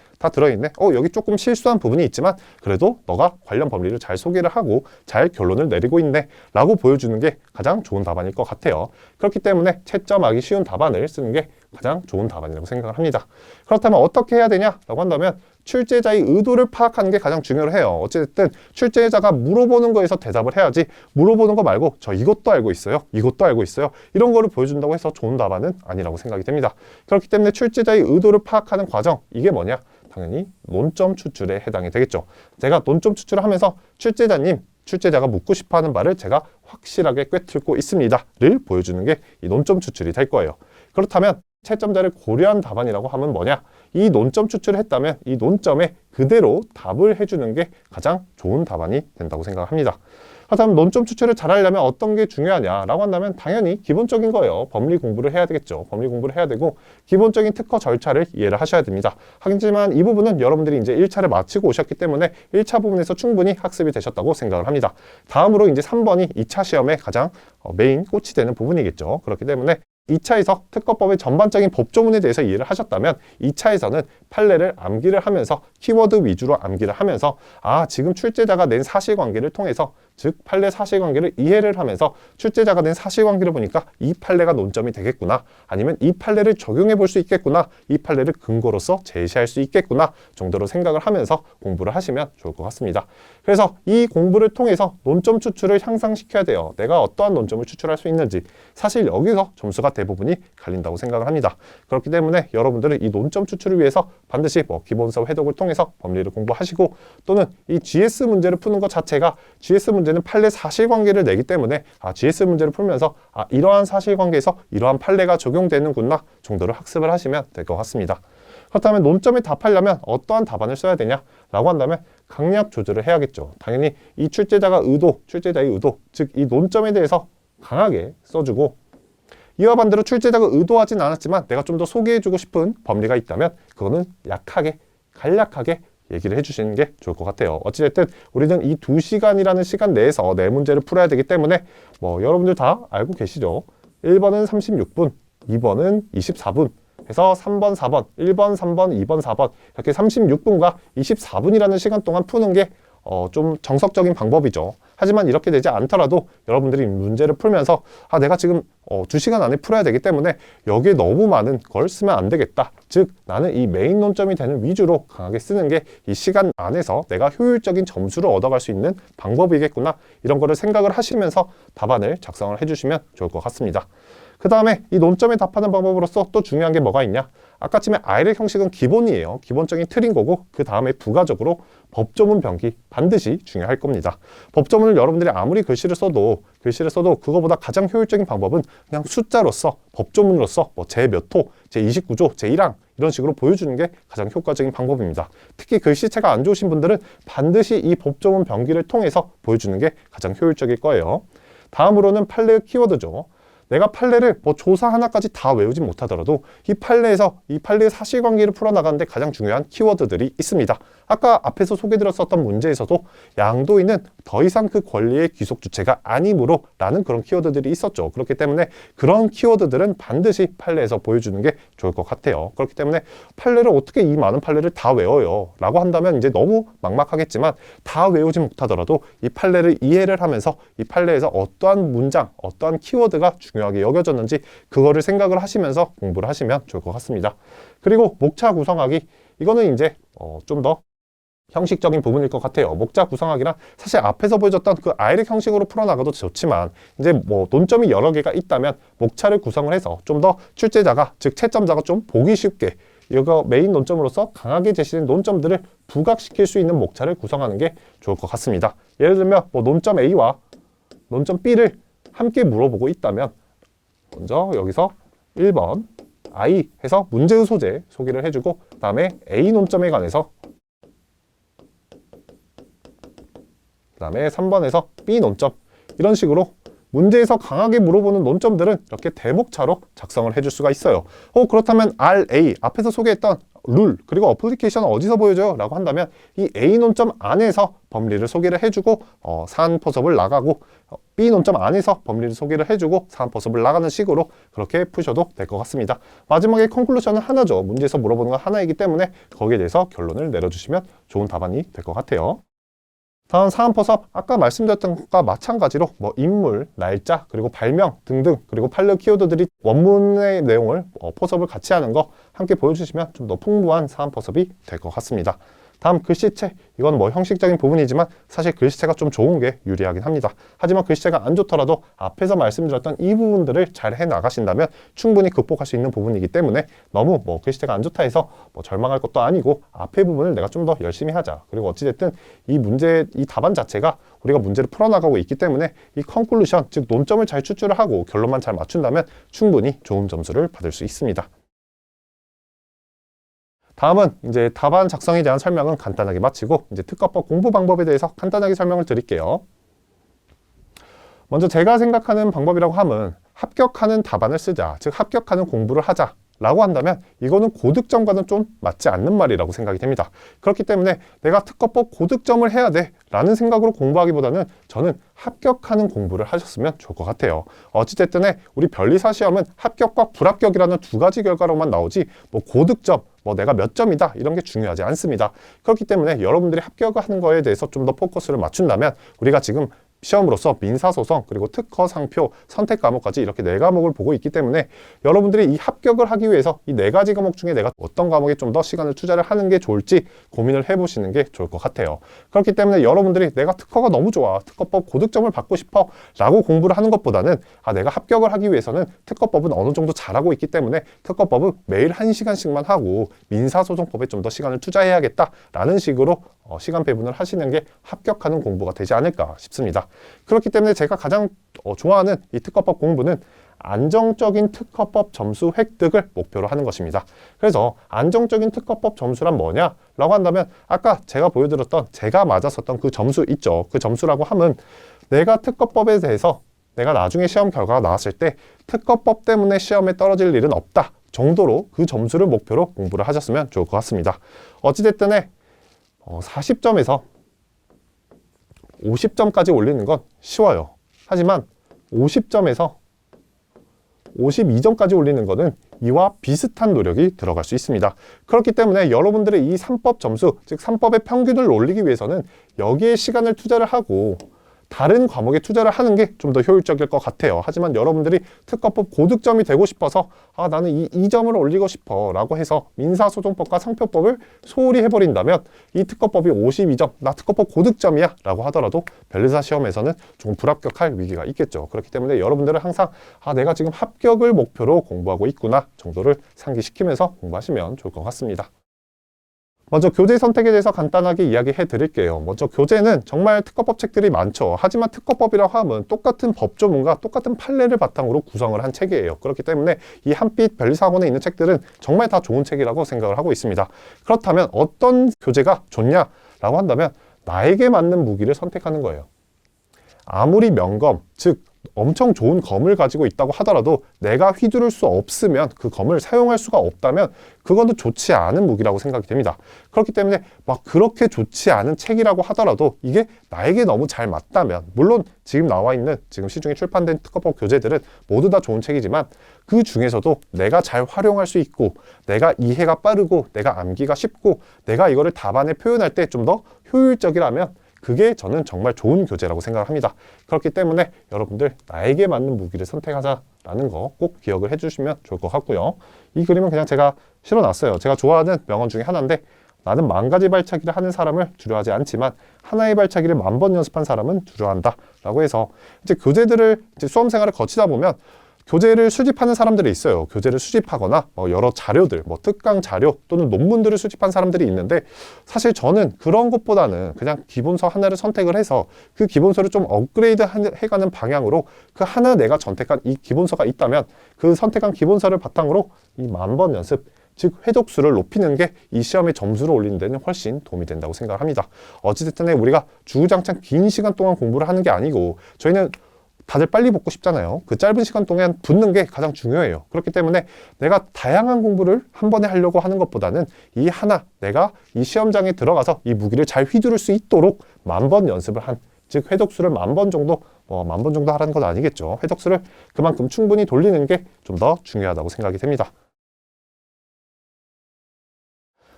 여기 조금 실수한 부분이 있지만 그래도 너가 관련 법리를 잘 소개를 하고 잘 결론을 내리고 있네 라고 보여주는 게 가장 좋은 답안일 것 같아요. 그렇기 때문에 채점하기 쉬운 답안을 쓰는 게 가장 좋은 답안이라고 생각을 합니다. 그렇다면 어떻게 해야 되냐라고 한다면 출제자의 의도를 파악하는 게 가장 중요해요. 어쨌든 출제자가 물어보는 거에서 대답을 해야지 물어보는 거 말고 저 이것도 알고 있어요. 이것도 알고 있어요. 이런 거를 보여준다고 해서 좋은 답안은 아니라고 생각이 됩니다. 그렇기 때문에 출제자의 의도를 파악하는 과정, 이게 뭐냐? 당연히 논점 추출에 해당이 되겠죠. 제가 논점 추출을 하면서 출제자가 묻고 싶어하는 바를 제가 확실하게 꿰뚫고 있습니다를 보여주는 게 이 논점 추출이 될 거예요. 그렇다면 채점자를 고려한 답안이라고 하면 뭐냐? 이 논점 추출을 했다면 이 논점에 그대로 답을 해주는 게 가장 좋은 답안이 된다고 생각합니다. 그렇다면 논점 추출을 잘하려면 어떤 게 중요하냐라고 한다면 당연히 기본적인 거예요. 법리 공부를 해야 되겠죠. 법리 공부를 해야 되고 기본적인 특허 절차를 이해를 하셔야 됩니다. 하지만 이 부분은 여러분들이 이제 1차를 마치고 오셨기 때문에 1차 부분에서 충분히 학습이 되셨다고 생각을 합니다. 다음으로 이제 3번이 2차 시험의 가장 메인 꽃이 되는 부분이겠죠. 그렇기 때문에 2차에서 특허법의 전반적인 법조문에 대해서 이해를 하셨다면 2차에서는 판례를 암기를 하면서 키워드 위주로 암기를 하면서 지금 출제자가 낸 사실관계를 통해서 즉 판례 사실관계를 이해를 하면서 출제자가 낸 사실관계를 보니까 이 판례가 논점이 되겠구나, 아니면 이 판례를 적용해 볼 수 있겠구나, 이 판례를 근거로서 제시할 수 있겠구나 정도로 생각을 하면서 공부를 하시면 좋을 것 같습니다. 그래서 이 공부를 통해서 논점 추출을 향상시켜야 돼요. 내가 어떠한 논점을 추출할 수 있는지. 사실 여기서 점수가 대부분이 갈린다고 생각을 합니다. 그렇기 때문에 여러분들은 이 논점 추출을 위해서 반드시 기본서 회독을 통해서 법리를 공부하시고, 또는 이 GS 문제를 푸는 것 자체가, GS 문제는 판례 사실관계를 내기 때문에 GS 문제를 풀면서 이러한 사실관계에서 이러한 판례가 적용되는구나 정도를 학습을 하시면 될 것 같습니다. 그렇다면 논점에 답하려면 어떠한 답안을 써야 되냐라고 한다면 강약 조절을 해야겠죠. 당연히 이 출제자의 의도, 즉 이 논점에 대해서 강하게 써주고, 이와 반대로 출제자가 의도하진 않았지만 내가 좀 더 소개해주고 싶은 법리가 있다면 그거는 약하게, 간략하게 얘기를 해주시는 게 좋을 것 같아요. 어찌됐든 우리는 이 2시간이라는 시간 내에서 네 문제를 풀어야 되기 때문에 여러분들 다 알고 계시죠? 1번은 36분, 2번은 24분, 해서 3번, 4번, 1번, 3번, 2번, 4번 이렇게 36분과 24분이라는 시간 동안 푸는 게 좀 정석적인 방법이죠. 하지만 이렇게 되지 않더라도 여러분들이 문제를 풀면서 내가 지금 2시간 안에 풀어야 되기 때문에 여기에 너무 많은 걸 쓰면 안 되겠다. 즉 나는 이 메인 논점이 되는 위주로 강하게 쓰는 게 이 시간 안에서 내가 효율적인 점수를 얻어갈 수 있는 방법이겠구나. 이런 거를 생각을 하시면서 답안을 작성을 해주시면 좋을 것 같습니다. 그 다음에 이 논점에 답하는 방법으로서 또 중요한 게 뭐가 있냐? 아까쯤에 아이렉 형식은 기본이에요. 기본적인 틀인 거고, 그 다음에 부가적으로 법조문 변기 반드시 중요할 겁니다. 법조문을 여러분들이 아무리 글씨를 써도 그거보다 가장 효율적인 방법은 그냥 숫자로서, 법조문으로서 제 몇 호, 제 29조, 제 1항 이런 식으로 보여주는 게 가장 효과적인 방법입니다. 특히 글씨체가 안 좋으신 분들은 반드시 이 법조문 변기를 통해서 보여주는 게 가장 효율적일 거예요. 다음으로는 판례의 키워드죠. 내가 판례를 조사 하나까지 다 외우진 못하더라도 이 판례에서 이 판례의 사실관계를 풀어나가는데 가장 중요한 키워드들이 있습니다. 아까 앞에서 소개드렸었던 문제에서도 양도인은 더 이상 그 권리의 귀속 주체가 아니므로 라는 그런 키워드들이 있었죠. 그렇기 때문에 그런 키워드들은 반드시 판례에서 보여주는 게 좋을 것 같아요. 그렇기 때문에 판례를 어떻게 이 많은 판례를 다 외워요? 라고 한다면 이제 너무 막막하겠지만 다 외우지 못하더라도 이 판례를 이해를 하면서 이 판례에서 어떠한 문장, 어떠한 키워드가 중요하게 여겨졌는지 그거를 생각을 하시면서 공부를 하시면 좋을 것 같습니다. 그리고 목차 구성하기, 이거는 이제 좀 더 형식적인 부분일 것 같아요. 목차 구성하기란 사실 앞에서 보여줬던 그 아이렉 형식으로 풀어나가도 좋지만 이제 논점이 여러 개가 있다면 목차를 구성을 해서 좀 더 출제자가, 즉 채점자가 좀 보기 쉽게 이거 메인 논점으로서 강하게 제시된 논점들을 부각시킬 수 있는 목차를 구성하는 게 좋을 것 같습니다. 예를 들면 논점 A와 논점 B를 함께 물어보고 있다면 먼저 여기서 1번 I 해서 문제의 소재 소개를 해주고, 그 다음에 A 논점에 관해서, 그 다음에 3번에서 B 논점, 이런 식으로 문제에서 강하게 물어보는 논점들은 이렇게 대목차로 작성을 해줄 수가 있어요. 그렇다면 RA, 앞에서 소개했던 룰, 그리고 어플리케이션은 어디서 보여줘요? 라고 한다면 이 A 논점 안에서 법리를 소개를 해주고 사안포섭을 나가고, B 논점 안에서 법리를 소개를 해주고 사안포섭을 나가는 식으로 그렇게 푸셔도 될 것 같습니다. 마지막에 컨클루션은 하나죠. 문제에서 물어보는 건 하나이기 때문에 거기에 대해서 결론을 내려주시면 좋은 답안이 될 것 같아요. 다음 사안포섭, 아까 말씀드렸던 것과 마찬가지로 인물, 날짜, 그리고 발명 등등, 그리고 판례 키워드들이 원문의 내용을 포섭을 같이 하는 거 함께 보여주시면 좀 더 풍부한 사안포섭이 될 것 같습니다. 다음 글씨체, 이건 형식적인 부분이지만 사실 글씨체가 좀 좋은 게 유리하긴 합니다. 하지만 글씨체가 안 좋더라도 앞에서 말씀드렸던 이 부분들을 잘 해나가신다면 충분히 극복할 수 있는 부분이기 때문에 너무 글씨체가 안 좋다 해서 절망할 것도 아니고 앞에 부분을 내가 좀 더 열심히 하자. 그리고 어찌됐든 이 문제, 이 답안 자체가 우리가 문제를 풀어나가고 있기 때문에 이 컨클루션, 즉 논점을 잘 추출을 하고 결론만 잘 맞춘다면 충분히 좋은 점수를 받을 수 있습니다. 다음은 이제 답안 작성에 대한 설명은 간단하게 마치고 이제 특허법 공부 방법에 대해서 간단하게 설명을 드릴게요. 먼저 제가 생각하는 방법이라고 하면 합격하는 답안을 쓰자, 즉 합격하는 공부를 하자 라고 한다면 이거는 고득점과는 좀 맞지 않는 말이라고 생각이 됩니다. 그렇기 때문에 내가 특허법 고득점을 해야 돼 라는 생각으로 공부하기보다는 저는 합격하는 공부를 하셨으면 좋을 것 같아요. 어찌됐든 우리 변리사 시험은 합격과 불합격이라는 두 가지 결과로만 나오지 뭐 고득점, 뭐 내가 몇 점이다 이런 게 중요하지 않습니다. 그렇기 때문에 여러분들이 합격을 하는 거에 대해서 좀 더 포커스를 맞춘다면 우리가 지금 시험으로서 민사소송 그리고 특허, 상표, 선택 과목까지 이렇게 4과목을 보고 있기 때문에 여러분들이 이 합격을 하기 위해서 이 4가지 과목 중에 내가 어떤 과목에 좀 더 시간을 투자를 하는 게 좋을지 고민을 해보시는 게 좋을 것 같아요. 그렇기 때문에 여러분들이 내가 특허가 너무 좋아, 특허법 고득점을 받고 싶어 라고 공부를 하는 것보다는 내가 합격을 하기 위해서는 특허법은 어느 정도 잘하고 있기 때문에 특허법은 매일 1시간씩만 하고 민사소송법에 좀 더 시간을 투자해야겠다 라는 식으로 시간 배분을 하시는 게 합격하는 공부가 되지 않을까 싶습니다. 그렇기 때문에 제가 가장 좋아하는 이 특허법 공부는 안정적인 특허법 점수 획득을 목표로 하는 것입니다. 그래서 안정적인 특허법 점수란 뭐냐? 라고 한다면 아까 제가 보여드렸던 제가 맞았었던 그 점수 있죠. 그 점수라고 하면 내가 특허법에 대해서 내가 나중에 시험 결과가 나왔을 때 특허법 때문에 시험에 떨어질 일은 없다 정도로 그 점수를 목표로 공부를 하셨으면 좋을 것 같습니다. 어찌됐든 40점에서 50점까지 올리는 건 쉬워요. 하지만 50점에서 52점까지 올리는 것은 이와 비슷한 노력이 들어갈 수 있습니다. 그렇기 때문에 여러분들의 이 3법 점수, 즉 3법의 평균을 올리기 위해서는 여기에 시간을 투자를 하고 다른 과목에 투자를 하는 게 좀 더 효율적일 것 같아요. 하지만 여러분들이 특허법 고득점이 되고 싶어서 나는 이 점을 올리고 싶어 라고 해서 민사소송법과 상표법을 소홀히 해버린다면 이 특허법이 52점, 나 특허법 고득점이야 라고 하더라도 변리사 시험에서는 조금 불합격할 위기가 있겠죠. 그렇기 때문에 여러분들은 항상 내가 지금 합격을 목표로 공부하고 있구나 정도를 상기시키면서 공부하시면 좋을 것 같습니다. 먼저 교재 선택에 대해서 간단하게 이야기해 드릴게요. 먼저 교재는 정말 특허법 책들이 많죠. 하지만 특허법이라고 하면 똑같은 법조문과 똑같은 판례를 바탕으로 구성을 한 책이에요. 그렇기 때문에 이 한빛 변리사학원에 있는 책들은 정말 다 좋은 책이라고 생각을 하고 있습니다. 그렇다면 어떤 교재가 좋냐라고 한다면 나에게 맞는 무기를 선택하는 거예요. 아무리 명검, 즉 엄청 좋은 검을 가지고 있다고 하더라도 내가 휘두를 수 없으면 그 검을 사용할 수가 없다면 그것도 좋지 않은 무기라고 생각이 됩니다. 그렇기 때문에 막 그렇게 좋지 않은 책이라고 하더라도 이게 나에게 너무 잘 맞다면, 물론 지금 나와 있는 지금 시중에 출판된 특허법 교재들은 모두 다 좋은 책이지만 그 중에서도 내가 잘 활용할 수 있고 내가 이해가 빠르고 내가 암기가 쉽고 내가 이거를 답안에 표현할 때 좀 더 효율적이라면 그게 저는 정말 좋은 교재라고 생각합니다. 그렇기 때문에 여러분들 나에게 맞는 무기를 선택하자라는 거 꼭 기억을 해주시면 좋을 것 같고요. 이 그림은 그냥 제가 실어놨어요. 제가 좋아하는 명언 중에 하나인데 나는 10,000가지 발차기를 하는 사람을 두려워하지 않지만 하나의 발차기를 10,000번 연습한 사람은 두려워한다 라고 해서 이제 교재들을 이제 수험 생활을 거치다 보면 교재를 수집하는 사람들이 있어요. 교재를 수집하거나 여러 자료들, 특강 자료 또는 논문들을 수집한 사람들이 있는데 사실 저는 그런 것보다는 그냥 기본서 하나를 선택을 해서 그 기본서를 좀 업그레이드 해가는 방향으로 그 하나 내가 선택한 이 기본서가 있다면 그 선택한 기본서를 바탕으로 이 10,000번 연습, 즉 회독수를 높이는 게 이 시험의 점수를 올리는 데는 훨씬 도움이 된다고 생각을 합니다. 어찌됐든 우리가 주구장창 긴 시간 동안 공부를 하는 게 아니고 저희는 다들 빨리 붙고 싶잖아요. 그 짧은 시간 동안 붙는 게 가장 중요해요. 그렇기 때문에 내가 다양한 공부를 한 번에 하려고 하는 것보다는 이 하나, 내가 이 시험장에 들어가서 이 무기를 잘 휘두를 수 있도록 10,000번 연습을 한, 즉 회독수를 10,000번 정도, 10,000번 정도 하라는 건 아니겠죠. 회독수를 그만큼 충분히 돌리는 게 좀 더 중요하다고 생각이 됩니다.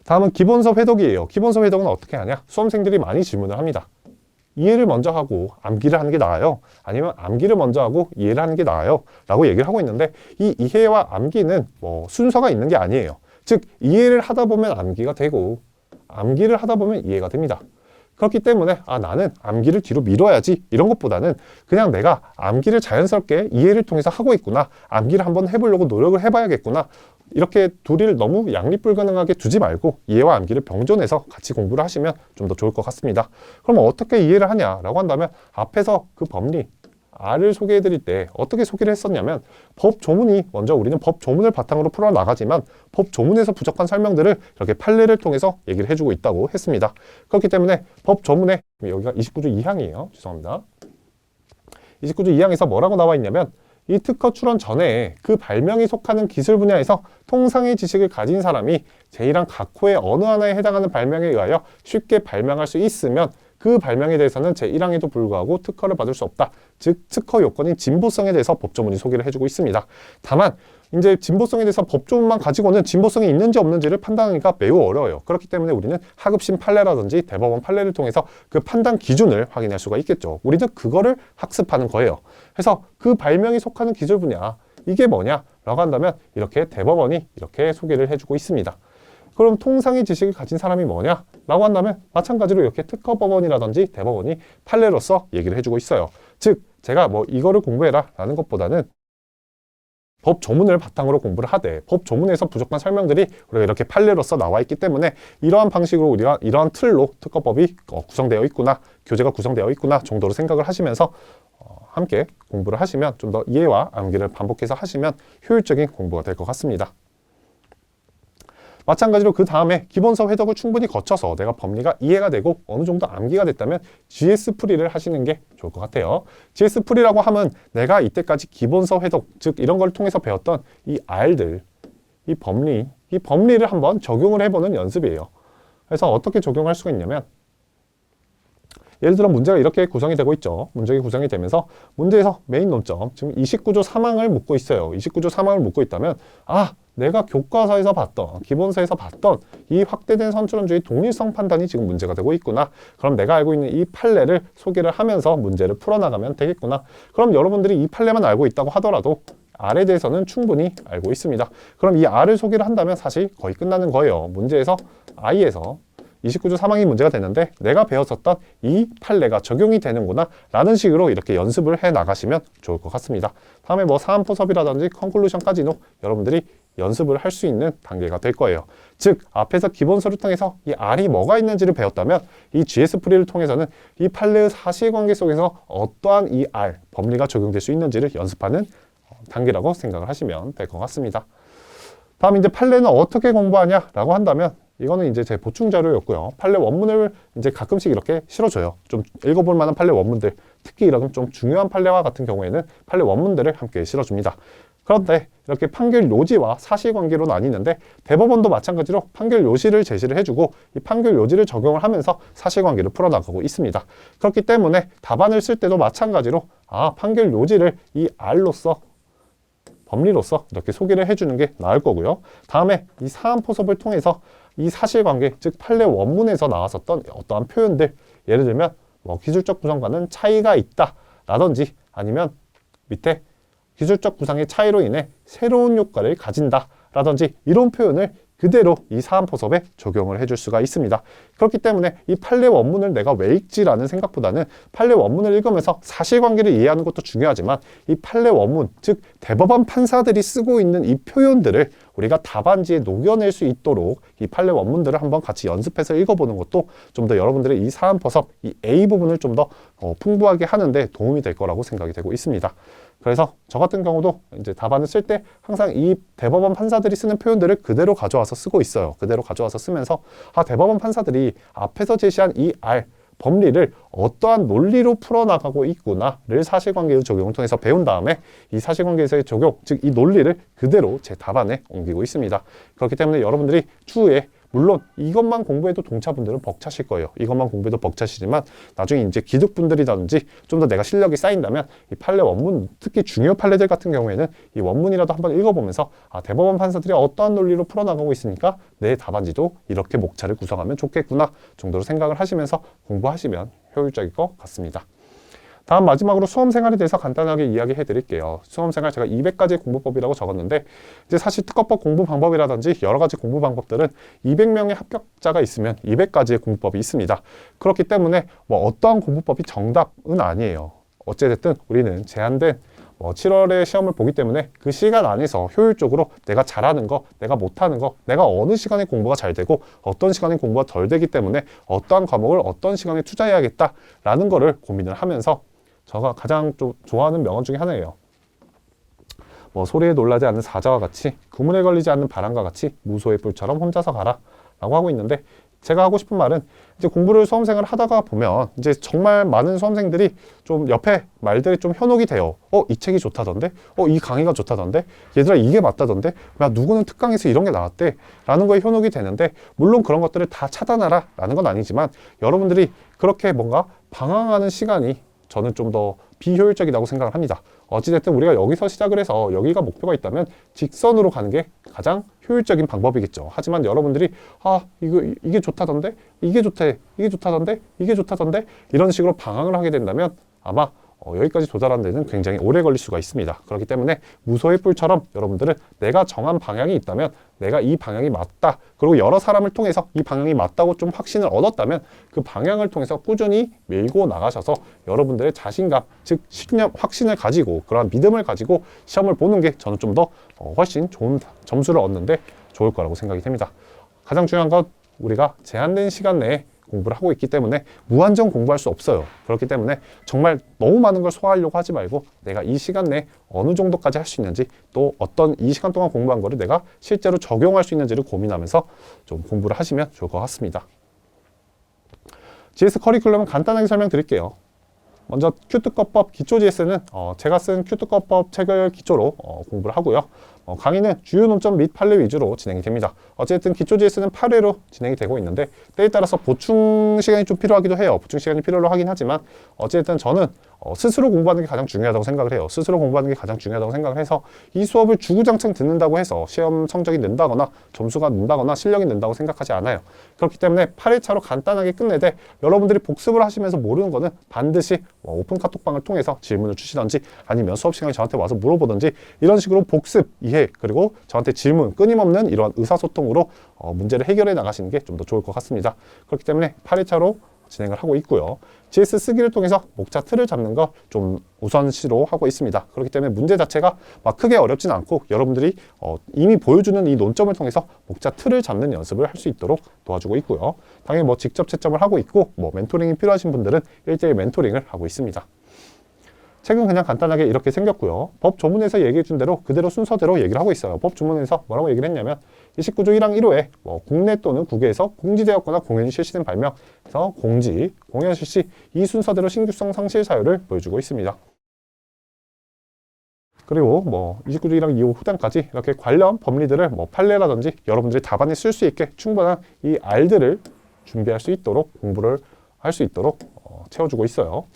다음은 기본서 회독이에요. 기본서 회독은 어떻게 하냐? 수험생들이 많이 질문을 합니다. 이해를 먼저 하고 암기를 하는 게 나아요? 아니면 암기를 먼저 하고 이해를 하는 게 나아요? 라고 얘기를 하고 있는데 이 이해와 암기는 순서가 있는 게 아니에요. 즉 이해를 하다 보면 암기가 되고 암기를 하다 보면 이해가 됩니다. 그렇기 때문에 나는 암기를 뒤로 미뤄야지 이런 것보다는 그냥 내가 암기를 자연스럽게 이해를 통해서 하고 있구나, 암기를 한번 해보려고 노력을 해봐야겠구나, 이렇게 둘을 너무 양립불가능하게 두지 말고 이해와 암기를 병존해서 같이 공부를 하시면 좀 더 좋을 것 같습니다. 그럼 어떻게 이해를 하냐라고 한다면 앞에서 그 법리, R을 소개해 드릴 때 어떻게 소개를 했었냐면 법 조문이 먼저 우리는 법 조문을 바탕으로 풀어 나가지만 법 조문에서 부족한 설명들을 이렇게 판례를 통해서 얘기를 해주고 있다고 했습니다. 그렇기 때문에 법 조문에 여기가 29조 2항이에요. 죄송합니다. 29조 2항에서 뭐라고 나와 있냐면 이 특허 출원 전에 그 발명이 속하는 기술 분야에서 통상의 지식을 가진 사람이 제1항 각 호의 어느 하나에 해당하는 발명에 의하여 쉽게 발명할 수 있으면 그 발명에 대해서는 제1항에도 불구하고 특허를 받을 수 없다. 즉 특허 요건인 진보성에 대해서 법조문이 소개를 해주고 있습니다. 다만 이제 진보성에 대해서 법조문만 가지고는 진보성이 있는지 없는지를 판단하기가 매우 어려워요. 그렇기 때문에 우리는 하급심 판례라든지 대법원 판례를 통해서 그 판단 기준을 확인할 수가 있겠죠. 우리는 그거를 학습하는 거예요. 그래서 그 발명이 속하는 기술 분야 이게 뭐냐라고 한다면 이렇게 대법원이 이렇게 소개를 해주고 있습니다. 그럼 통상의 지식을 가진 사람이 뭐냐라고 한다면 마찬가지로 이렇게 특허법원이라든지 대법원이 판례로서 얘기를 해주고 있어요. 즉 제가 뭐 이거를 공부해라 라는 것보다는 법 조문을 바탕으로 공부를 하되 법 조문에서 부족한 설명들이 우리가 이렇게 판례로서 나와 있기 때문에 이러한 방식으로 우리가 이러한 틀로 특허법이 구성되어 있구나, 교재가 구성되어 있구나 정도로 생각을 하시면서 함께 공부를 하시면 좀 더 이해와 암기를 반복해서 하시면 효율적인 공부가 될 것 같습니다. 마찬가지로 그 다음에 기본서 회독을 충분히 거쳐서 내가 법리가 이해가 되고 어느 정도 암기가 됐다면 GS풀이를 하시는 게 좋을 것 같아요. GS풀이라고 하면 내가 이때까지 기본서 회독, 즉 이런 걸 통해서 배웠던 이 R들, 이 법리를 한번 적용을 해보는 연습이에요. 그래서 어떻게 적용할 수가 있냐면 예를 들어 문제가 이렇게 구성이 되고 있죠. 문제가 구성이 되면서 문제에서 메인 논점, 지금 29조 3항을 묻고 있어요. 29조 3항을 묻고 있다면 내가 교과서에서 봤던, 기본서에서 봤던 이 확대된 선출원주의 동일성 판단이 지금 문제가 되고 있구나. 그럼 내가 알고 있는 이 판례를 소개를 하면서 문제를 풀어나가면 되겠구나. 그럼 여러분들이 이 판례만 알고 있다고 하더라도 R에 대해서는 충분히 알고 있습니다. 그럼 이 R을 소개를 한다면 사실 거의 끝나는 거예요. 문제에서 I에서 29조 3항이 문제가 되는데 내가 배웠었던 이 판례가 적용이 되는구나 라는 식으로 이렇게 연습을 해 나가시면 좋을 것 같습니다. 다음에 뭐 사안포섭이라든지 컨클루션까지도 여러분들이 연습을 할 수 있는 단계가 될 거예요. 즉 앞에서 기본서를 통해서 이 R이 뭐가 있는지를 배웠다면 이 GS풀이를 통해서는 이 판례의 사실관계 속에서 어떠한 이 R, 법리가 적용될 수 있는지를 연습하는 단계라고 생각을 하시면 될 것 같습니다. 다음 이제 판례는 어떻게 공부하냐라고 한다면 이거는 이제 제 보충 자료였고요. 판례 원문을 이제 가끔씩 이렇게 실어줘요. 좀 읽어볼 만한 판례 원문들, 특히 이런 좀 중요한 판례와 같은 경우에는 판례 원문들을 함께 실어줍니다. 그런데 이렇게 판결 요지와 사실관계로 나뉘는데 대법원도 마찬가지로 판결 요지를 제시를 해주고 이 판결 요지를 적용을 하면서 사실관계를 풀어나가고 있습니다. 그렇기 때문에 답안을 쓸 때도 마찬가지로 판결 요지를 이 R로서 법리로서 이렇게 소개를 해주는 게 나을 거고요. 다음에 이 사안포섭을 통해서 이 사실관계, 즉 판례 원문에서 나왔었던 어떠한 표현들, 예를 들면 뭐 기술적 구성과는 차이가 있다 라든지 아니면 밑에 기술적 구성의 차이로 인해 새로운 효과를 가진다 라든지 이런 표현을 그대로 이 사안포섭에 적용을 해줄 수가 있습니다. 그렇기 때문에 이 판례 원문을 내가 왜 읽지라는 생각보다는 판례 원문을 읽으면서 사실관계를 이해하는 것도 중요하지만 이 판례 원문, 즉 대법원 판사들이 쓰고 있는 이 표현들을 우리가 답안지에 녹여낼 수 있도록 이 판례 원문들을 한번 같이 연습해서 읽어보는 것도 좀 더 여러분들의 이 사안포섭, 이 A 부분을 좀 더 풍부하게 하는데 도움이 될 거라고 생각이 되고 있습니다. 그래서 저 같은 경우도 이제 답안을 쓸 때 항상 이 대법원 판사들이 쓰는 표현들을 그대로 가져와서 쓰고 있어요. 그대로 가져와서 쓰면서 대법원 판사들이 앞에서 제시한 이 R, 법리를 어떠한 논리로 풀어나가고 있구나를 사실관계의 적용을 통해서 배운 다음에 이 사실관계에서의 적용, 즉 이 논리를 그대로 제 답안에 옮기고 있습니다. 그렇기 때문에 여러분들이 추후에 물론 이것만 공부해도 동차분들은 벅차실 거예요. 이것만 공부해도 벅차시지만 나중에 이제 기득분들이라든지 좀 더 내가 실력이 쌓인다면 이 판례 원문, 특히 중요 판례들 같은 경우에는 이 원문이라도 한번 읽어보면서 대법원 판사들이 어떠한 논리로 풀어나가고 있으니까 내 답안지도 이렇게 목차를 구성하면 좋겠구나 정도로 생각을 하시면서 공부하시면 효율적일 것 같습니다. 다음 마지막으로 수험생활에 대해서 간단하게 이야기해 드릴게요. 수험생활 제가 200가지의 공부법이라고 적었는데 이제 사실 특허법 공부 방법이라든지 여러 가지 공부 방법들은 200명의 합격자가 있으면 200가지의 공부법이 있습니다. 그렇기 때문에 뭐 어떠한 공부법이 정답은 아니에요. 어찌됐든 우리는 제한된 7월에 시험을 보기 때문에 그 시간 안에서 효율적으로 내가 잘하는 거, 내가 못하는 거, 내가 어느 시간에 공부가 잘 되고 어떤 시간에 공부가 덜 되기 때문에 어떠한 과목을 어떤 시간에 투자해야겠다라는 거를 고민을 하면서 제가 가장 좀 좋아하는 명언 중에 하나예요. 뭐 소리에 놀라지 않는 사자와 같이 그물에 걸리지 않는 바람과 같이 무소의 뿔처럼 혼자서 가라 라고 하고 있는데, 제가 하고 싶은 말은 이제 공부를 수험생을 하다가 보면 이제 정말 많은 수험생들이 좀 옆에 말들이 좀 현혹이 돼요. 이 책이 좋다던데? 이 강의가 좋다던데? 얘들아 이게 맞다던데? 야 누구는 특강에서 이런 게 나왔대? 라는 거에 현혹이 되는데, 물론 그런 것들을 다 차단하라 라는 건 아니지만 여러분들이 그렇게 뭔가 방황하는 시간이 저는 좀 더 비효율적이라고 생각을 합니다. 어찌됐든 우리가 여기서 시작을 해서 여기가 목표가 있다면 직선으로 가는 게 가장 효율적인 방법이겠죠. 하지만 여러분들이 이게 좋다던데? 이게 좋대. 이게 좋다던데? 이게 좋다던데? 이런 식으로 방황을 하게 된다면 아마 여기까지 도달하는 데는 굉장히 오래 걸릴 수가 있습니다. 그렇기 때문에 무소의 뿔처럼 여러분들은 내가 정한 방향이 있다면, 내가 이 방향이 맞다, 그리고 여러 사람을 통해서 이 방향이 맞다고 좀 확신을 얻었다면 그 방향을 통해서 꾸준히 밀고 나가셔서 여러분들의 자신감, 즉 신념, 확신을 가지고 그러한 믿음을 가지고 시험을 보는 게 저는 좀 더 훨씬 좋은 점수를 얻는데 좋을 거라고 생각이 됩니다. 가장 중요한 건 우리가 제한된 시간 내에 공부를 하고 있기 때문에 무한정 공부할 수 없어요. 그렇기 때문에 정말 너무 많은 걸 소화하려고 하지 말고 내가 이 시간 내에 어느 정도까지 할 수 있는지, 또 어떤 이 시간 동안 공부한 거를 내가 실제로 적용할 수 있는지를 고민하면서 좀 공부를 하시면 좋을 것 같습니다. GS 커리큘럼은 간단하게 설명드릴게요. 먼저 Q특허법 기초 GS는 제가 쓴 Q특허법 책을 기초로 공부를 하고요. 강의는 주요 논점 및 판례 위주로 진행이 됩니다. 어쨌든 기초 GS는 8회로 진행이 되고 있는데 때에 따라서 보충 시간이 좀 필요하기도 해요. 보충 시간이 필요로 하긴 하지만 어쨌든 저는 스스로 공부하는 게 가장 중요하다고 생각을 해요. 스스로 공부하는 게 가장 중요하다고 생각을 해서 이 수업을 주구장창 듣는다고 해서 시험 성적이 는다거나 점수가 는다거나 실력이 는다고 생각하지 않아요. 그렇기 때문에 8회차로 간단하게 끝내되 여러분들이 복습을 하시면서 모르는 거는 반드시 오픈 카톡방을 통해서 질문을 주시던지 아니면 수업 시간에 저한테 와서 물어보던지 이런 식으로 복습, 이해, 그리고 저한테 질문, 끊임없는 이러한 의사소통으로 문제를 해결해 나가시는 게 좀 더 좋을 것 같습니다. 그렇기 때문에 8회차로 진행을 하고 있고요. GS 쓰기를 통해서 목차 틀을 잡는 거 좀 우선시로 하고 있습니다. 그렇기 때문에 문제 자체가 막 크게 어렵진 않고 여러분들이 이미 보여주는 이 논점을 통해서 목차 틀을 잡는 연습을 할 수 있도록 도와주고 있고요. 당연히 직접 채점을 하고 있고 멘토링이 필요하신 분들은 1:1 멘토링을 하고 있습니다. 책은 그냥 간단하게 이렇게 생겼고요. 법 조문에서 얘기해 준 대로 그대로 순서대로 얘기를 하고 있어요. 법 조문에서 뭐라고 얘기를 했냐면 29조 1항 1호에 국내 또는 국외에서 공지되었거나 공연이 실시된 발명에서 공지, 공연 실시 이 순서대로 신규성 상실 사유를 보여주고 있습니다. 그리고 29조 1항 2호 후단까지 이렇게 관련 법리들을 판례라든지 여러분들이 답안에 쓸 수 있게 충분한 이 알들을 준비할 수 있도록 공부를 할 수 있도록 채워주고 있어요.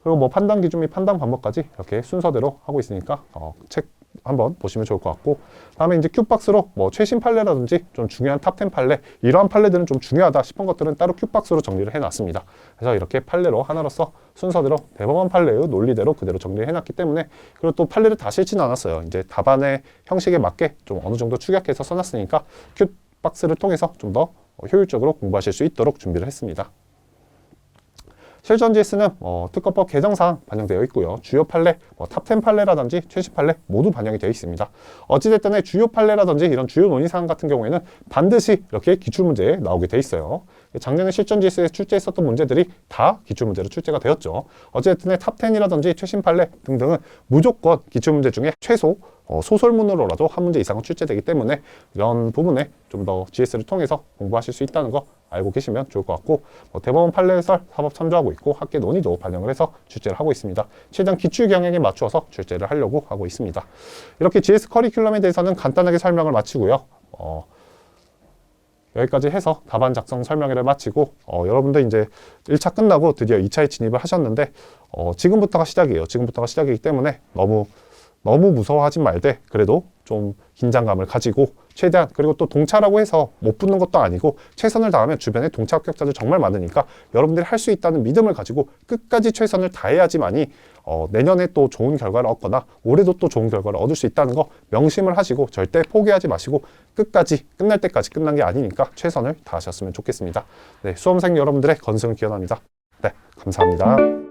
그리고 판단 기준 및 판단 방법까지 이렇게 순서대로 하고 있으니까 책 한번 보시면 좋을 것 같고, 다음에 이제 큐박스로 최신 판례라든지 좀 중요한 탑10 판례, 이러한 판례들은 좀 중요하다 싶은 것들은 따로 큐박스로 정리를 해놨습니다. 그래서 이렇게 판례로 하나로서 순서대로 대법원 판례의 논리대로 그대로 정리를 해놨기 때문에, 그리고 또 판례를 다 실지는 않았어요. 이제 답안의 형식에 맞게 좀 어느 정도 축약해서 써놨으니까 큐박스를 통해서 좀 더 효율적으로 공부하실 수 있도록 준비를 했습니다. 실전 GS는 특허법 개정사항 반영되어 있고요. 주요 판례, 탑10 판례라든지 최신 판례 모두 반영이 되어 있습니다. 어찌됐든 주요 판례라든지 이런 주요 논의사항 같은 경우에는 반드시 이렇게 기출문제에 나오게 돼 있어요. 작년에 실전 GS에 출제했었던 문제들이 다 기출문제로 출제가 되었죠. 어찌됐든 탑10이라든지 최신 판례 등등은 무조건 기출문제 중에 최소 소설문으로라도 한 문제 이상은 출제되기 때문에 이런 부분에 좀 더 GS를 통해서 공부하실 수 있다는 거 알고 계시면 좋을 것 같고, 대법원 판례 해설 사법 참조하고 있고 학계 논의도 반영을 해서 출제를 하고 있습니다. 최대한 기출 경향에 맞추어서 출제를 하려고 하고 있습니다. 이렇게 GS 커리큘럼에 대해서는 간단하게 설명을 마치고요. 여기까지 해서 답안 작성 설명회를 마치고 여러분들 이제 1차 끝나고 드디어 2차에 진입을 하셨는데 지금부터가 시작이에요. 지금부터가 시작이기 때문에 너무 무서워하지 말되 그래도 좀 긴장감을 가지고 최대한, 그리고 또 동차라고 해서 못 붙는 것도 아니고 최선을 다하면 주변에 동차 합격자들 정말 많으니까 여러분들이 할 수 있다는 믿음을 가지고 끝까지 최선을 다해야지만이 내년에 또 좋은 결과를 얻거나 올해도 또 좋은 결과를 얻을 수 있다는 거 명심을 하시고 절대 포기하지 마시고 끝까지, 끝날 때까지 끝난 게 아니니까 최선을 다하셨으면 좋겠습니다. 네, 수험생 여러분들의 건승을 기원합니다. 네, 감사합니다.